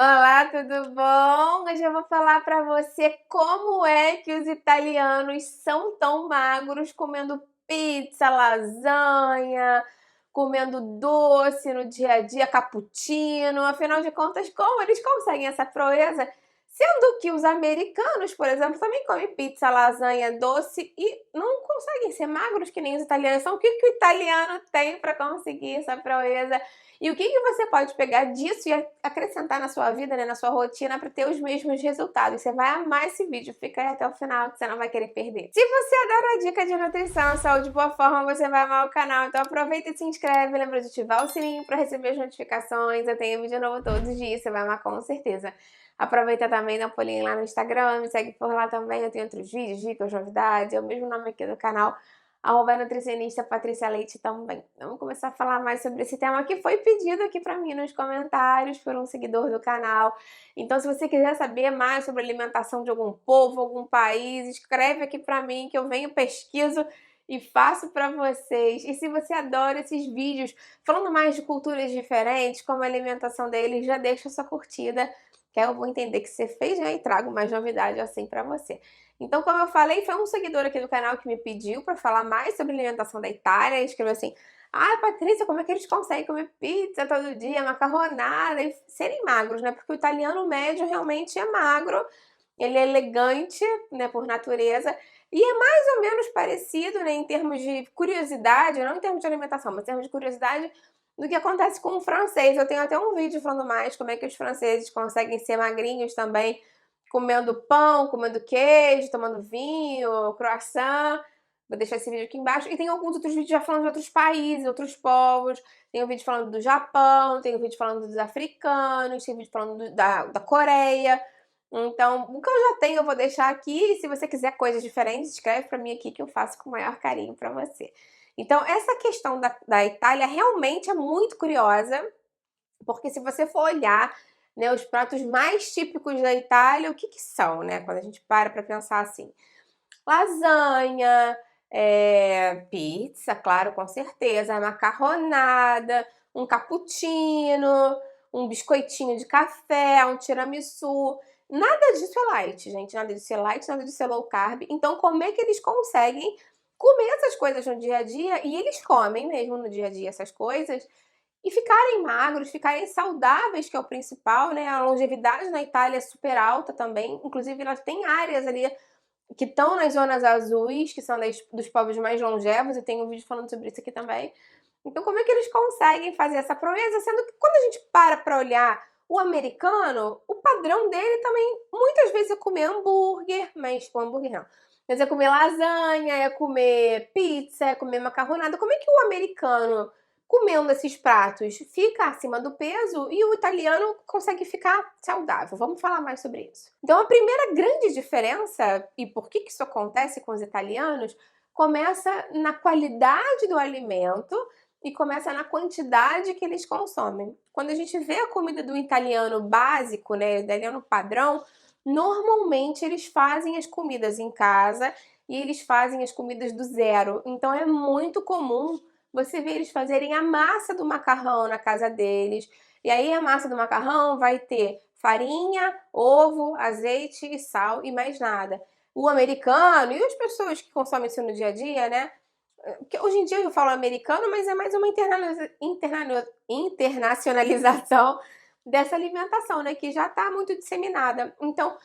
Olá, tudo bom? Hoje eu vou falar para você como é que os italianos são tão magros comendo pizza, lasanha, comendo doce no dia a dia, cappuccino. Afinal de contas, como eles conseguem essa proeza? Sendo que os americanos, por exemplo, também comem pizza, lasanha, doce e não conseguem ser magros que nem os italianos são. O que que o italiano tem para conseguir essa proeza? E o que que você pode pegar disso e acrescentar na sua vida, né, na sua rotina, para ter os mesmos resultados? Você vai amar esse vídeo, fica aí até o final que você não vai querer perder. Se você adora a dica de nutrição, saúde e boa forma, você vai amar o canal. Então aproveita e se inscreve, lembra de ativar o sininho para receber as notificações. Eu tenho vídeo novo todos os dias, você vai amar com certeza. Aproveita também, dá um pulinho lá no Instagram, me segue por lá também, eu tenho outros vídeos, dicas, novidades, é o mesmo nome aqui do canal. @nutricionista Patrícia Leite também. Vamos começar a falar mais sobre esse tema que foi pedido aqui para mim nos comentários por um seguidor do canal. Então, se você quiser saber mais sobre a alimentação de algum povo, algum país, escreve aqui para mim que eu venho, pesquiso e faço para vocês. E se você adora esses vídeos falando mais de culturas diferentes, como a alimentação deles, já deixa sua curtida, que aí eu vou entender que você fez, né, e trago mais novidade assim para você. Então, como eu falei, foi um seguidor aqui do canal que me pediu para falar mais sobre a alimentação da Itália. Ele escreveu assim: "Ai, Patrícia, como é que eles conseguem comer pizza todo dia, macarronada e serem magros, né? Porque o italiano médio realmente é magro, ele é elegante, né, por natureza, e é mais ou menos parecido, né, em termos de curiosidade, não em termos de alimentação, mas em termos de curiosidade, do que acontece com o francês. Eu tenho até um vídeo falando mais como é que os franceses conseguem ser magrinhos também, comendo pão, comendo queijo, tomando vinho, croissant. Vou deixar esse vídeo aqui embaixo. E tem alguns outros vídeos já falando de outros países, outros povos. Tem um vídeo falando do Japão, tem um vídeo falando dos africanos, tem um vídeo falando da Coreia. Então, o que eu já tenho eu vou deixar aqui. Se você quiser coisas diferentes, escreve para mim aqui que eu faço com o maior carinho para você. Então, essa questão da Itália realmente é muito curiosa, porque se você for olhar, né, os pratos mais típicos da Itália, o que que são, né? Quando a gente para pensar assim. Lasanha, pizza, claro, com certeza, macarronada, um cappuccino, um biscoitinho de café, um tiramisu. Nada disso é light, gente, nada disso é light, nada disso é low carb. Então, como é que eles conseguem comer essas coisas no dia a dia? E eles comem mesmo no dia a dia essas coisas e ficarem magros, ficarem saudáveis, que é o principal, né? A longevidade na Itália é super alta também, inclusive elas têm áreas ali que estão nas zonas azuis, que são dos povos mais longevos, e tem um vídeo falando sobre isso aqui também. Então, como é que eles conseguem fazer essa proeza? Sendo que quando a gente para olhar o americano, o padrão dele também, muitas vezes, é comer hambúrguer, mas o hambúrguer não. Mas é comer lasanha, é comer pizza, é comer macarronada. Como é que o americano, comendo esses pratos, fica acima do peso e o italiano consegue ficar saudável? Vamos falar mais sobre isso. Então, a primeira grande diferença, e por que isso acontece com os italianos, começa na qualidade do alimento e começa na quantidade que eles consomem. Quando a gente vê a comida do italiano básico, né, italiano padrão, normalmente eles fazem as comidas em casa e eles fazem as comidas do zero. Então é muito comum você ver eles fazerem a massa do macarrão na casa deles. E aí a massa do macarrão vai ter farinha, ovo, azeite e sal e mais nada. O americano e as pessoas que consomem isso no dia a dia, né? Que hoje em dia eu falo americano, mas é mais uma internacionalização dessa alimentação, né? Que já está muito disseminada. Então,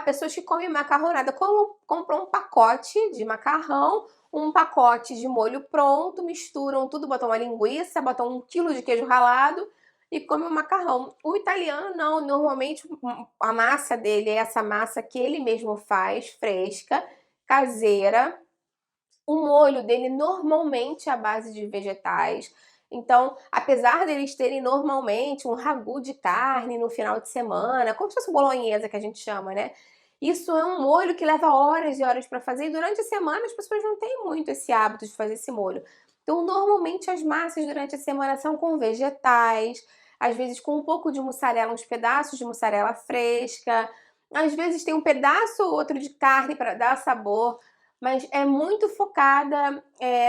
pessoas que comem macarronada compram um pacote de macarrão, um pacote de molho pronto, misturam tudo, botam uma linguiça, botam 1 quilo de queijo ralado e comem o macarrão. O italiano não, normalmente a massa dele é essa massa que ele mesmo faz, fresca, caseira. O molho dele normalmente é à base de vegetais. Então, apesar deles terem normalmente um ragu de carne no final de semana, como se fosse bolonhesa que a gente chama, né? Isso é um molho que leva horas e horas para fazer e durante a semana as pessoas não têm muito esse hábito de fazer esse molho. Então, normalmente as massas durante a semana são com vegetais, às vezes com um pouco de mussarela, uns pedaços de mussarela fresca, às vezes tem um pedaço ou outro de carne para dar sabor, mas é muito focada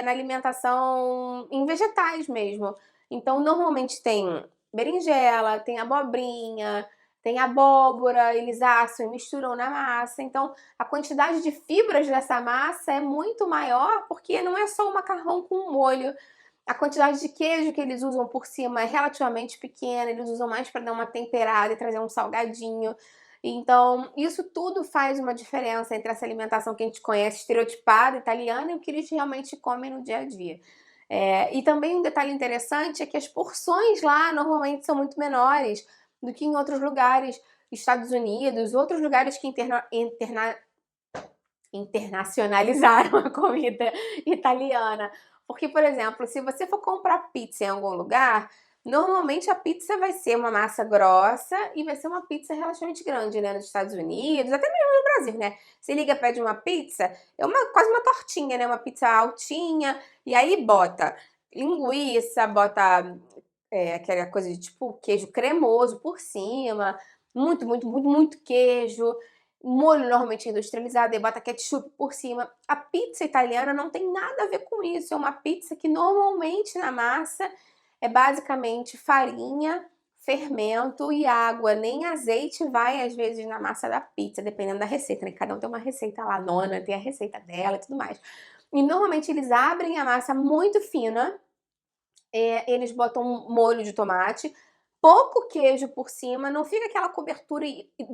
na alimentação em vegetais mesmo. Então, normalmente tem berinjela, tem abobrinha, tem abóbora, eles assam e misturam na massa. Então, a quantidade de fibras dessa massa é muito maior, porque não é só o macarrão com molho. A quantidade de queijo que eles usam por cima é relativamente pequena, eles usam mais para dar uma temperada e trazer um salgadinho. Então, isso tudo faz uma diferença entre essa alimentação que a gente conhece, estereotipada, italiana, e o que eles realmente comem no dia a dia. E também um detalhe interessante é que as porções lá normalmente são muito menores do que em outros lugares, Estados Unidos, outros lugares que internacionalizaram a comida italiana. Porque, por exemplo, se você for comprar pizza em algum lugar, normalmente a pizza vai ser uma massa grossa e vai ser uma pizza relativamente grande, né? Nos Estados Unidos, até mesmo no Brasil, né? Você liga, pede uma pizza, é quase uma tortinha, né? Uma pizza altinha, e aí bota linguiça, bota aquela coisa de tipo queijo cremoso por cima, muito, muito, muito, muito queijo, molho normalmente industrializado, e bota ketchup por cima. A pizza italiana não tem nada a ver com isso, é uma pizza que normalmente na massa é basicamente farinha, fermento e água, nem azeite vai às vezes na massa da pizza, dependendo da receita, né? Cada um tem uma receita lá, a nona tem a receita dela e tudo mais. E normalmente eles abrem a massa muito fina, eles botam um molho de tomate, pouco queijo por cima, não fica aquela cobertura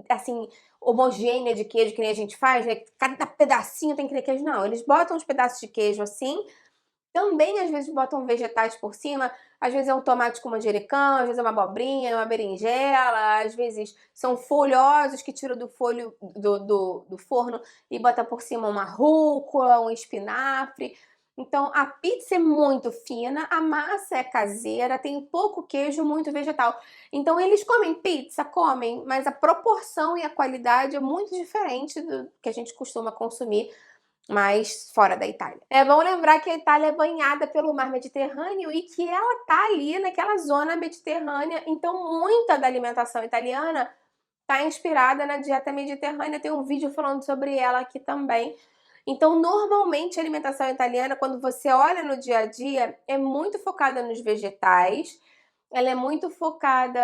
assim homogênea de queijo que nem a gente faz, né? Cada pedacinho tem que ter queijo, não. Eles botam os pedaços de queijo assim, também às vezes botam vegetais por cima, às vezes é um tomate com manjericão, às vezes é uma abobrinha, uma berinjela, às vezes são folhosos que tiram do folho do forno e bota por cima uma rúcula, um espinafre. Então a pizza é muito fina, a massa é caseira, tem pouco queijo, muito vegetal. Então eles comem pizza, comem, mas a proporção e a qualidade é muito diferente do que a gente costuma consumir mais fora da Itália. É bom lembrar que a Itália é banhada pelo mar Mediterrâneo e que ela tá ali naquela zona mediterrânea, então muita da alimentação italiana tá inspirada na dieta mediterrânea. Tem um vídeo falando sobre ela aqui também. Então, normalmente a alimentação italiana, quando você olha no dia a dia, é muito focada nos vegetais, ela é muito focada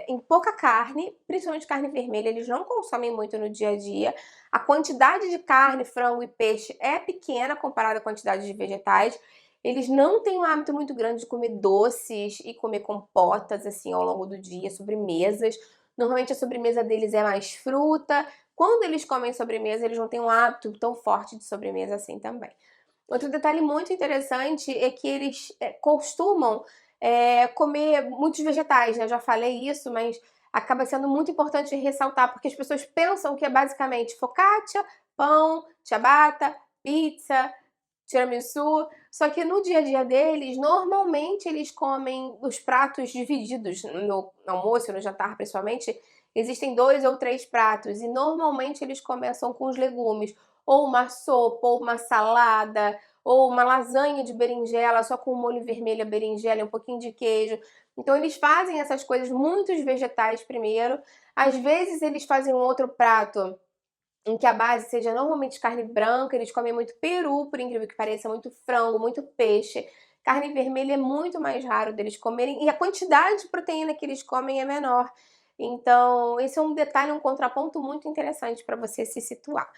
em pouca carne, principalmente carne vermelha, eles não consomem muito no dia a dia. A quantidade de carne, frango e peixe é pequena comparada à quantidade de vegetais. Eles não têm um hábito muito grande de comer doces e comer compotas assim ao longo do dia, sobremesas. Normalmente a sobremesa deles é mais fruta. Quando eles comem sobremesa, eles não têm um hábito tão forte de sobremesa assim também. Outro detalhe muito interessante é que eles costumam comer muitos vegetais, né? Eu já falei isso, mas acaba sendo muito importante ressaltar, porque as pessoas pensam que é basicamente focaccia, pão, ciabatta, pizza, tiramisu, só que no dia a dia deles, normalmente eles comem os pratos divididos no almoço, no jantar principalmente, existem 2 ou 3 pratos e normalmente eles começam com os legumes, ou uma sopa, ou uma salada, ou uma lasanha de berinjela só com molho vermelho, a berinjela e um pouquinho de queijo. Então eles fazem essas coisas, muitos vegetais primeiro, às vezes eles fazem um outro prato em que a base seja normalmente carne branca, eles comem muito peru, por incrível que pareça, muito frango, muito peixe. Carne vermelha é muito mais raro deles comerem e a quantidade de proteína que eles comem é menor. Então, esse é um detalhe, um contraponto muito interessante para você se situar.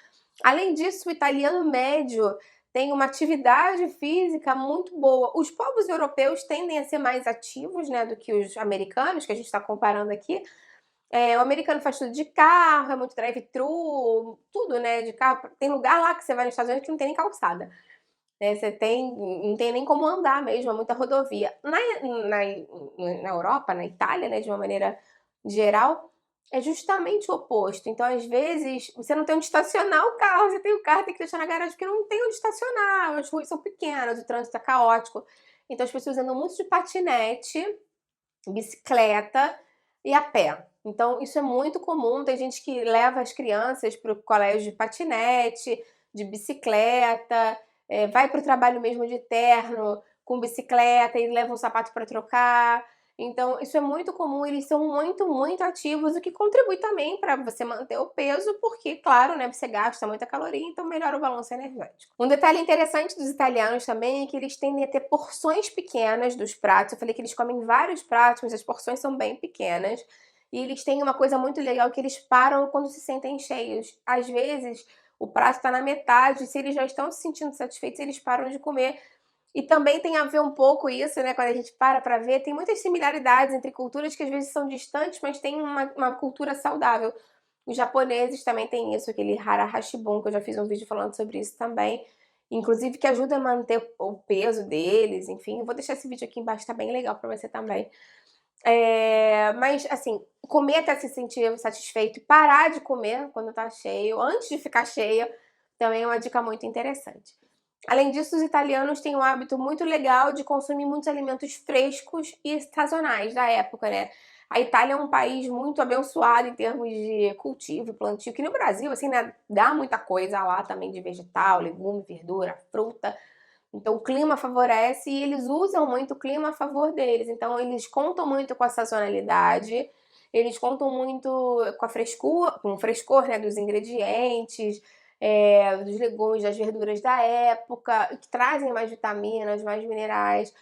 Além disso, o italiano médio tem uma atividade física muito boa. Os povos europeus tendem a ser mais ativos, né, do que os americanos, que a gente está comparando aqui. O americano faz tudo de carro, é muito drive-thru, tudo, né, de carro. Tem lugar lá que você vai nos Estados Unidos que não tem nem calçada, né, não tem nem como andar mesmo, é muita rodovia. Na Europa, na Itália, né, de uma maneira geral, é justamente o oposto. Então, às vezes, você não tem onde estacionar o carro, você tem o carro, tem que deixar na garagem, porque não tem onde estacionar, as ruas são pequenas, o trânsito é caótico. Então, as pessoas andam muito de patinete, bicicleta e a pé. Então, isso é muito comum. Tem gente que leva as crianças para o colégio de patinete, de bicicleta, vai para o trabalho mesmo de terno, com bicicleta e leva um sapato para trocar. Então, isso é muito comum, eles são muito, muito ativos, o que contribui também para você manter o peso, porque, claro, né, você gasta muita caloria, então melhora o balanço energético. Um detalhe interessante dos italianos também é que eles tendem a ter porções pequenas dos pratos. Eu falei que eles comem vários pratos, mas as porções são bem pequenas. e eles têm uma coisa muito legal que eles param quando se sentem cheios. Às vezes, o prato está na metade, se eles já estão se sentindo satisfeitos, eles param de comer. E também tem a ver um pouco isso, né, quando a gente para pra ver, tem muitas similaridades entre culturas que às vezes são distantes, mas tem uma cultura saudável. Os japoneses também têm isso, aquele hara hashibun, que eu já fiz um vídeo falando sobre isso também, inclusive que ajuda a manter o peso deles, enfim. Eu vou deixar esse vídeo aqui embaixo, tá bem legal pra você também. Mas, assim, comer até se sentir satisfeito e parar de comer quando tá cheio, antes de ficar cheio, também é uma dica muito interessante. Além disso, os italianos têm um hábito muito legal de consumir muitos alimentos frescos e sazonais da época, né? A Itália é um país muito abençoado em termos de cultivo e plantio, que no Brasil, assim, né, dá muita coisa lá também de vegetal, legume, verdura, fruta. Então o clima favorece e eles usam muito o clima a favor deles. Então eles contam muito com a sazonalidade, eles contam muito com o frescor, né, dos ingredientes, dos legumes, das verduras da época, que trazem mais vitaminas, mais minerais.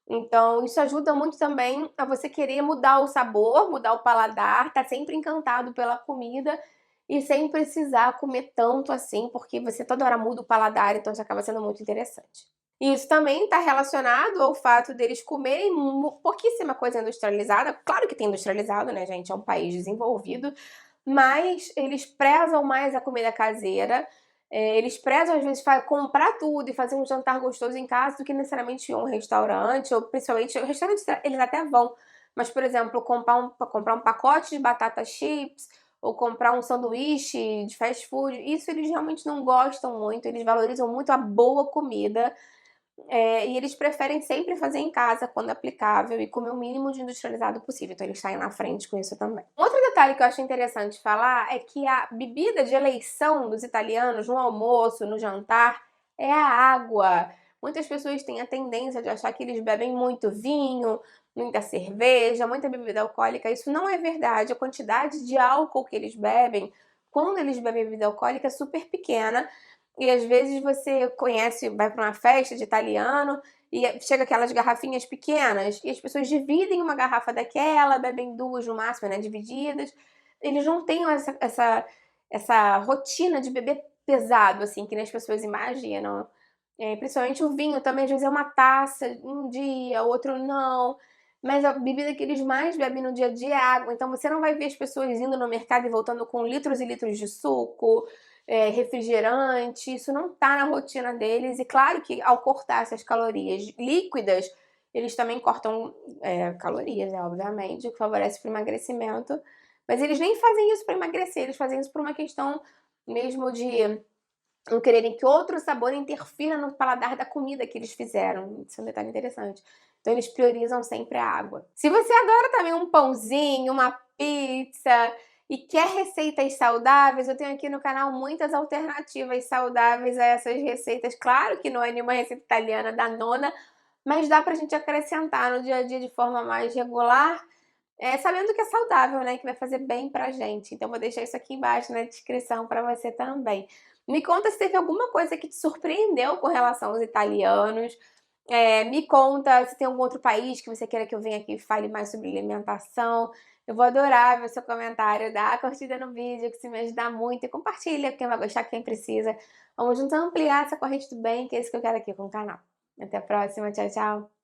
Então isso ajuda muito também a você querer mudar o sabor, mudar o paladar, tá sempre encantado pela comida e sem precisar comer tanto assim, porque você toda hora muda o paladar, então isso acaba sendo muito interessante. Isso também está relacionado ao fato deles comerem pouquíssima coisa industrializada. Claro que tem industrializado, né, gente? É um país desenvolvido, mas eles prezam mais a comida caseira. Eles prezam, às vezes, comprar tudo e fazer um jantar gostoso em casa do que necessariamente ir a um restaurante, ou principalmente, restaurantes eles até vão, mas, por exemplo, comprar um pacote de batata chips ou comprar um sanduíche de fast food, isso eles realmente não gostam muito, eles valorizam muito a boa comida. E eles preferem sempre fazer em casa, quando aplicável, e comer o mínimo de industrializado possível. Então eles saem na frente com isso também. Um outro detalhe que eu acho interessante falar é que a bebida de eleição dos italianos no almoço, no jantar, é a água. Muitas pessoas têm a tendência de achar que eles bebem muito vinho, muita cerveja, muita bebida alcoólica. Isso não é verdade. A quantidade de álcool que eles bebem, quando eles bebem bebida alcoólica, é super pequena. E às vezes você vai para uma festa de italiano e chega aquelas garrafinhas pequenas e as pessoas dividem uma garrafa daquela, bebem duas no máximo, né, divididas. Eles não têm essa rotina de beber pesado, assim, que nem as pessoas imaginam. Principalmente o vinho também, às vezes é uma taça um dia, outro não. Mas a bebida que eles mais bebem no dia a dia é água. Então você não vai ver as pessoas indo no mercado e voltando com litros e litros de suco, refrigerante. Isso não tá na rotina deles. E claro que ao cortar essas calorias líquidas, eles também cortam calorias, né, obviamente, o que favorece para o emagrecimento. Mas eles nem fazem isso para emagrecer, eles fazem isso por uma questão mesmo de não quererem que outro sabor interfira no paladar da comida que eles fizeram. Isso é um detalhe interessante. Então eles priorizam sempre a água. Se você adora também um pãozinho, uma pizza e quer receitas saudáveis, eu tenho aqui no canal muitas alternativas saudáveis a essas receitas. Claro que não é nenhuma receita italiana da nona, mas dá pra gente acrescentar no dia a dia de forma mais regular, sabendo que é saudável, né, que vai fazer bem pra gente. Então vou deixar isso aqui embaixo na descrição pra você também. Me conta se teve alguma coisa que te surpreendeu com relação aos italianos. Me conta se tem algum outro país que você queira que eu venha aqui e fale mais sobre alimentação. Eu vou adorar ver o seu comentário, dá a curtida no vídeo, que isso me ajuda muito. E compartilha com quem vai gostar, quem precisa. Vamos juntos ampliar essa corrente do bem, que é isso que eu quero aqui com o canal. Até a próxima, tchau, tchau!